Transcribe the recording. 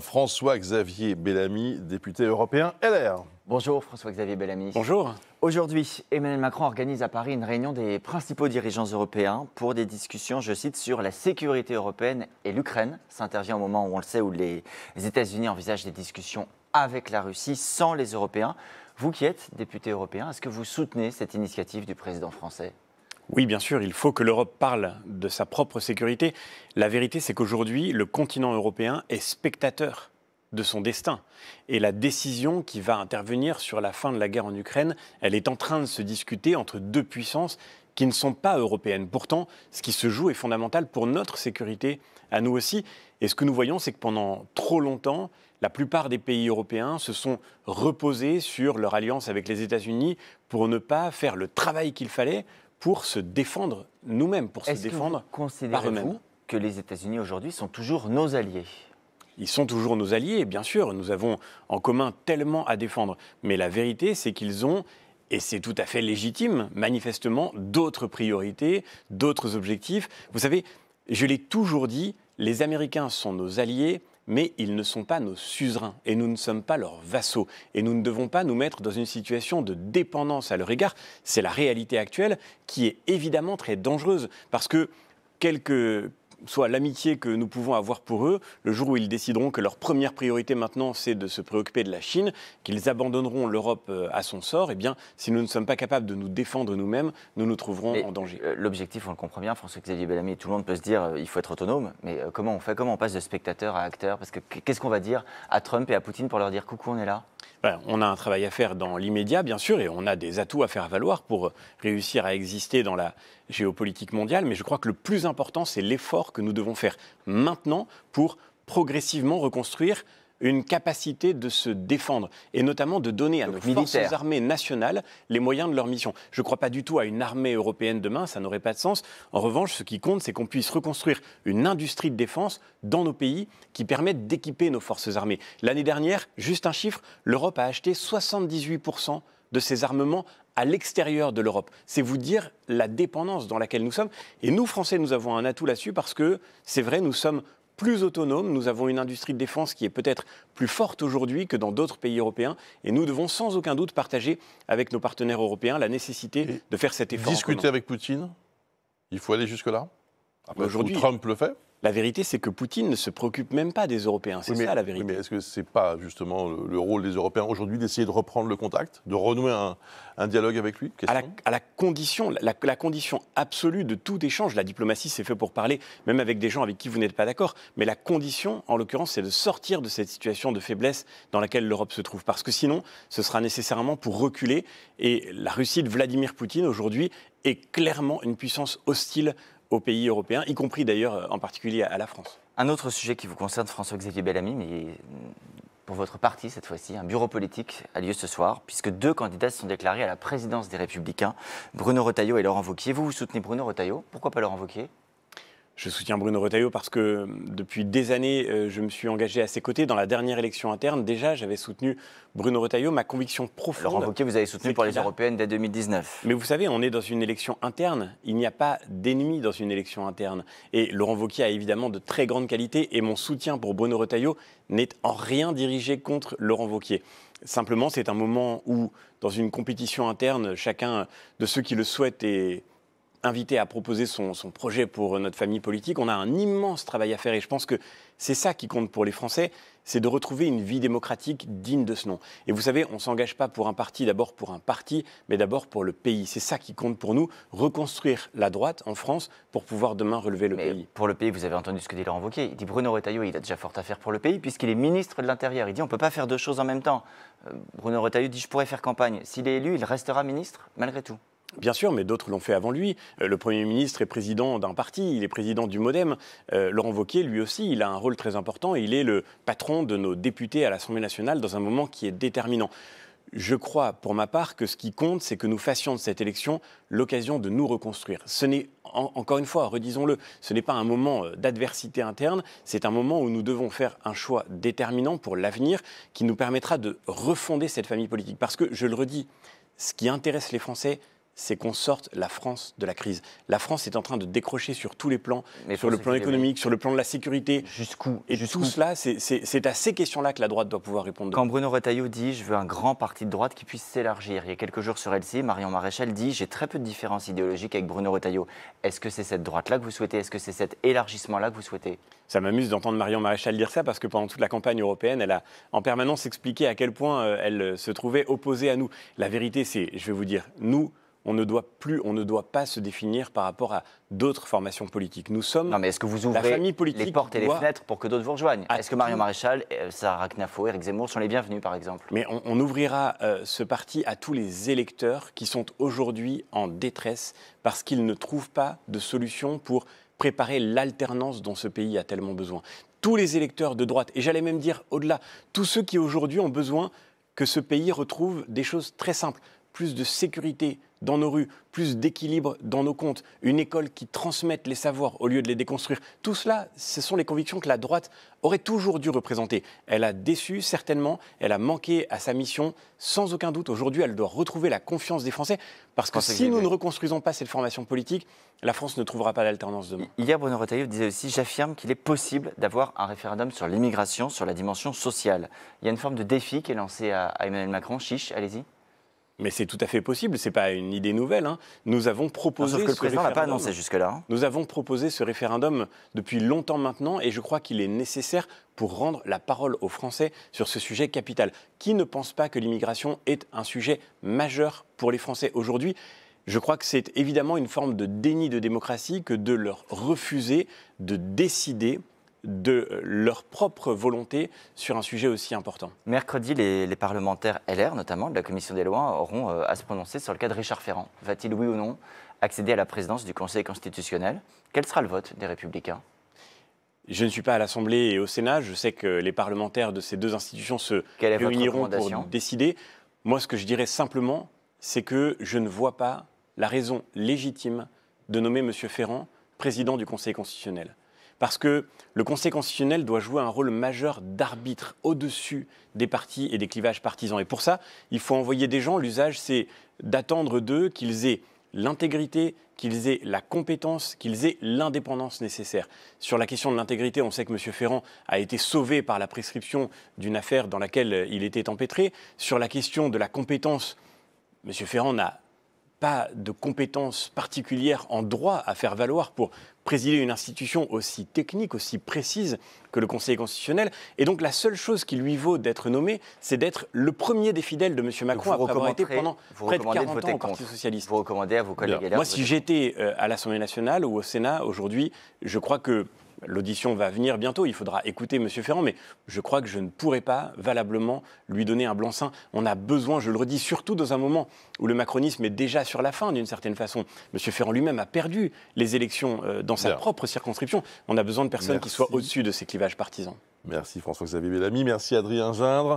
François-Xavier Bellamy, député européen LR. Bonjour François-Xavier Bellamy. Bonjour. Aujourd'hui, Emmanuel Macron organise à Paris une réunion des principaux dirigeants européens pour des discussions, je cite, sur la sécurité européenne et l'Ukraine. Ça intervient au moment où on le sait, où les États-Unis envisagent des discussions avec la Russie sans les Européens. Vous qui êtes député européen, est-ce que vous soutenez cette initiative du président français ? Oui, bien sûr, il faut que l'Europe parle de sa propre sécurité. La vérité, c'est qu'aujourd'hui, le continent européen est spectateur de son destin. Et la décision qui va intervenir sur la fin de la guerre en Ukraine, elle est en train de se discuter entre deux puissances qui ne sont pas européennes. Pourtant, ce qui se joue est fondamental pour notre sécurité à nous aussi. Et ce que nous voyons, c'est que pendant trop longtemps, la plupart des pays européens se sont reposés sur leur alliance avec les États-Unis pour ne pas faire le travail qu'il fallait pour se défendre nous-mêmes, pour se défendre par eux-mêmes. Considérez-vous que les États-Unis aujourd'hui sont toujours nos alliés ? Ils sont toujours nos alliés, bien sûr, nous avons en commun tellement à défendre. Mais la vérité, c'est qu'ils ont, et c'est tout à fait légitime, manifestement, d'autres priorités, d'autres objectifs. Vous savez, je l'ai toujours dit, les Américains sont nos alliés, mais ils ne sont pas nos suzerains et nous ne sommes pas leurs vassaux. Et nous ne devons pas nous mettre dans une situation de dépendance à leur égard. C'est la réalité actuelle qui est évidemment très dangereuse parce que quelle que soit l'amitié que nous pouvons avoir pour eux, le jour où ils décideront que leur première priorité maintenant c'est de se préoccuper de la Chine, qu'ils abandonneront l'Europe à son sort, eh bien si nous ne sommes pas capables de nous défendre nous-mêmes, nous nous trouverons en danger. L'objectif, on le comprend bien, François-Xavier Bellamy, tout le monde peut se dire il faut être autonome, mais comment on fait ? Comment on passe de spectateur à acteur ? Parce que qu'est-ce qu'on va dire à Trump et à Poutine pour leur dire coucou, on est là ? Voilà, on a un travail à faire dans l'immédiat, bien sûr, et on a des atouts à faire valoir pour réussir à exister dans la géopolitique mondiale. Mais je crois que le plus important, c'est l'effort que nous devons faire maintenant pour progressivement reconstruire une capacité de se défendre et notamment de donner à nos forces armées nationales les moyens de leur mission. Je ne crois pas du tout à une armée européenne demain, ça n'aurait pas de sens. En revanche, ce qui compte, c'est qu'on puisse reconstruire une industrie de défense dans nos pays qui permette d'équiper nos forces armées. L'année dernière, juste un chiffre, l'Europe a acheté 78% de ses armements à l'extérieur de l'Europe. C'est vous dire la dépendance dans laquelle nous sommes. Et nous, Français, nous avons un atout là-dessus parce que, c'est vrai, nous sommes plus autonomes, nous avons une industrie de défense qui est peut-être plus forte aujourd'hui que dans d'autres pays européens et nous devons sans aucun doute partager avec nos partenaires européens la nécessité de faire cet effort. Discuter avec Poutine, il faut aller jusque-là. Après, aujourd'hui, Trump le fait. La vérité, c'est que Poutine ne se préoccupe même pas des Européens. C'est ça la vérité. Oui, mais est-ce que ce n'est pas justement le rôle des Européens aujourd'hui d'essayer de reprendre le contact, de renouer un dialogue avec lui ? À la condition absolue de tout échange, la diplomatie c'est fait pour parler, même avec des gens avec qui vous n'êtes pas d'accord, mais la condition, en l'occurrence, c'est de sortir de cette situation de faiblesse dans laquelle l'Europe se trouve. Parce que sinon, ce sera nécessairement pour reculer. Et la Russie de Vladimir Poutine, aujourd'hui, est clairement une puissance hostile aux pays européens, y compris d'ailleurs en particulier à la France. Un autre sujet qui vous concerne, François-Xavier Bellamy, mais pour votre parti cette fois-ci, un bureau politique a lieu ce soir, puisque deux candidats se sont déclarés à la présidence des Républicains, Bruno Retailleau et Laurent Wauquiez. Vous soutenez Bruno Retailleau, pourquoi pas Laurent Wauquiez ? Je soutiens Bruno Retailleau parce que depuis des années, je me suis engagé à ses côtés. Dans la dernière élection interne, déjà, j'avais soutenu Bruno Retailleau. Ma conviction profonde... Laurent Wauquiez, vous avez soutenu pour les européennes dès 2019. Mais vous savez, on est dans une élection interne. Il n'y a pas d'ennemis dans une élection interne. Et Laurent Wauquiez a évidemment de très grandes qualités. Et mon soutien pour Bruno Retailleau n'est en rien dirigé contre Laurent Wauquiez. Simplement, c'est un moment où, dans une compétition interne, chacun de ceux qui le souhaitent est invité à proposer son projet pour notre famille politique. On a un immense travail à faire et je pense que c'est ça qui compte pour les Français, c'est de retrouver une vie démocratique digne de ce nom. Et vous savez, on ne s'engage pas pour un parti, d'abord pour un parti, mais d'abord pour le pays. C'est ça qui compte pour nous, reconstruire la droite en France pour pouvoir demain relever le pays. Pour le pays, vous avez entendu ce que dit Laurent Wauquiez. Il dit Bruno Retailleau, il a déjà fort à faire pour le pays puisqu'il est ministre de l'Intérieur. Il dit on ne peut pas faire deux choses en même temps. Bruno Retailleau dit je pourrais faire campagne. S'il est élu, il restera ministre malgré tout. Bien sûr, mais d'autres l'ont fait avant lui. Le Premier ministre est président d'un parti, il est président du MoDem. Laurent Wauquiez, lui aussi, il a un rôle très important. Il est le patron de nos députés à l'Assemblée nationale dans un moment qui est déterminant. Je crois, pour ma part, que ce qui compte, c'est que nous fassions de cette élection l'occasion de nous reconstruire. Ce n'est, encore une fois, redisons-le, ce n'est pas un moment d'adversité interne, c'est un moment où nous devons faire un choix déterminant pour l'avenir qui nous permettra de refonder cette famille politique. Parce que, je le redis, ce qui intéresse les Français, c'est qu'on sorte la France de la crise. La France est en train de décrocher sur tous les plans, Mais sur le plan économique, sur le plan de la sécurité. Jusqu'où? Et tout cela, c'est à ces questions-là que la droite doit pouvoir répondre. Quand Bruno Retailleau dit « je veux un grand parti de droite qui puisse s'élargir », il y a quelques jours sur LCI, Marion Maréchal dit « j'ai très peu de différences idéologiques avec Bruno Retailleau ». Est-ce que c'est cette droite-là que vous souhaitez? Est-ce que c'est cet élargissement-là que vous souhaitez? Ça m'amuse d'entendre Marion Maréchal dire ça parce que pendant toute la campagne européenne, elle a en permanence expliqué à quel point elle se trouvait opposée à nous. La vérité, c'est, je vais vous dire, nous, on ne doit pas se définir par rapport à d'autres formations politiques. Nous sommes Non, mais est-ce que vous la ouvrez famille politique les portes et les fenêtres pour que d'autres vous rejoignent? Est-ce que Marion tout. Maréchal, Sarah Knafo, Éric Zemmour sont les bienvenus, par exemple? Mais on ouvrira ce parti à tous les électeurs qui sont aujourd'hui en détresse parce qu'ils ne trouvent pas de solution pour préparer l'alternance dont ce pays a tellement besoin. Tous les électeurs de droite, et j'allais même dire au-delà, tous ceux qui aujourd'hui ont besoin que ce pays retrouve des choses très simples, plus de sécurité dans nos rues, plus d'équilibre dans nos comptes, une école qui transmette les savoirs au lieu de les déconstruire. Tout cela, ce sont les convictions que la droite aurait toujours dû représenter. Elle a déçu, certainement, elle a manqué à sa mission, sans aucun doute. Aujourd'hui, elle doit retrouver la confiance des Français, parce que si nous ne reconstruisons pas cette formation politique, la France ne trouvera pas d'alternance demain. Hier, Bruno Retailleau disait aussi « j'affirme qu'il est possible d'avoir un référendum sur l'immigration, sur la dimension sociale ». Il y a une forme de défi qui est lancé à Emmanuel Macron. Chiche, allez-y. Mais c'est tout à fait possible, ce n'est pas une idée nouvelle. Hein. Nous avons proposé Sauf que le ce président n'a pas référendum. annoncé jusque-là. Hein. Nous avons proposé ce référendum depuis longtemps maintenant et je crois qu'il est nécessaire pour rendre la parole aux Français sur ce sujet capital. Qui ne pense pas que l'immigration est un sujet majeur pour les Français aujourd'hui ? Je crois que c'est évidemment une forme de déni de démocratie que de leur refuser de décider de leur propre volonté sur un sujet aussi important. Mercredi, les parlementaires LR, notamment de la Commission des lois, auront à se prononcer sur le cas de Richard Ferrand. Va-t-il, oui ou non, accéder à la présidence du Conseil constitutionnel? Quel sera le vote des Républicains? Je ne suis pas à l'Assemblée et au Sénat. Je sais que les parlementaires de ces deux institutions se réuniront pour décider. Moi, ce que je dirais simplement, c'est que je ne vois pas la raison légitime de nommer M. Ferrand président du Conseil constitutionnel. Parce que le Conseil constitutionnel doit jouer un rôle majeur d'arbitre au-dessus des partis et des clivages partisans. Et pour ça, il faut envoyer des gens. L'usage, c'est d'attendre d'eux qu'ils aient l'intégrité, qu'ils aient la compétence, qu'ils aient l'indépendance nécessaire. Sur la question de l'intégrité, on sait que M. Ferrand a été sauvé par la prescription d'une affaire dans laquelle il était empêtré. Sur la question de la compétence, M. Ferrand n'a pas de compétences particulières en droit à faire valoir pour présider une institution aussi technique, aussi précise que le Conseil constitutionnel. Et donc la seule chose qui lui vaut d'être nommé, c'est d'être le premier des fidèles de M. Macron après avoir été pendant près de 40 ans au Parti socialiste. Vous recommandez à vos collègues LR? Moi, si j'étais à l'Assemblée nationale ou au Sénat aujourd'hui, je crois que l'audition va venir bientôt, il faudra écouter M. Ferrand, mais je crois que je ne pourrais pas valablement lui donner un blanc-seing. On a besoin, je le redis, surtout dans un moment où le macronisme est déjà sur la fin d'une certaine façon. M. Ferrand lui-même a perdu les élections dans sa propre circonscription. On a besoin de personnes qui soient au-dessus de ces clivages partisans. Merci François-Xavier Bellamy, merci Adrien Gindre.